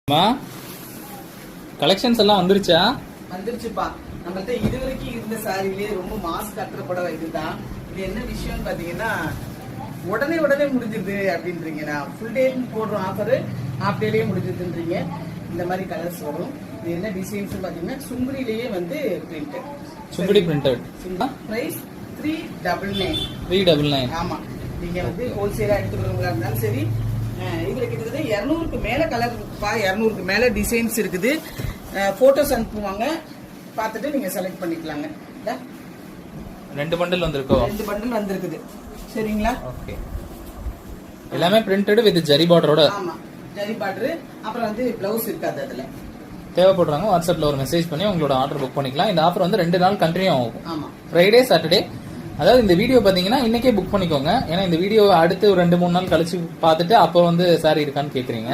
அம்மா கலெக்ஷன்ஸ் எல்லாம் வந்துருச்சா? வந்துருச்சுப்பா. நம்மள்ட்ட இதுவரைக்கும் இருந்த சாரியிலே ரொம்ப மாஸ் கட்டுற புடவை இதுதான். இது என்ன விஷயம்னு பாத்தீங்கன்னா உடனே முடிஞ்சிருது அப்படின்றீங்க. ஃபுல் டே போடுறோம் ஆஃபரு, ஹாஃப் டேலயே முடிஞ்சிருதுன்றீங்க. இந்த மாதிரி கலர்ஸ் வரும். இது என்ன டிசைன்ஸ் பாத்தீங்கன்னா சுங்குடியிலேயே வந்து பிரிண்டட். சுங்குடி பிரிண்டட். பிரைஸ் 399. 399. ஆமா. நீங்க வந்து ஹோல்சேலா எடுத்துக்கிறவங்களா இருந்தாலும் சரி. இதுல கிட்டத்தட்ட 200க்கு மேல கலர் இருக்குப்பா, 200க்கு மேல டிசைன்ஸ் இருக்குது. போட்டோஸ் அனுப்புவாங்க, பார்த்துட்டு நீங்க செலக்ட் பண்ணிக்கலாங்க. 2 பண்டில் வந்திருக்கோ? 2 பண்டில் வந்திருக்குது. சரிங்களா? ஓகே. எல்லாமே பிரிண்டட் வித் ஜரி பார்டரோட. ஆமா, ஜரி பார்டர். அப்புறம் வந்து ப்ளவுஸ் இருக்காது அதுல. தேவைப்படுறாங்க வாட்ஸ்அப்ல ஒரு மெசேஜ் பண்ணி உங்களோட ஆர்டர் புக் பண்ணிக்கலாம். இந்த ஆஃபர் வந்து 2 நாள் கண்டினியூ ஆகும். ஆமா, ஃப்ரைடே சாட்டர்டே. அதாவது இந்த வீடியோ பாத்தீங்கன்னா இன்னைக்கே புக் பண்ணிக்கோங்க. ஏன்னா இந்த வீடியோ அடுத்து ஒரு 2-3 நாள் கழிச்சு பார்த்துட்டு அப்போ வந்து சாரி இருக்கான்னு கேக்குறீங்க.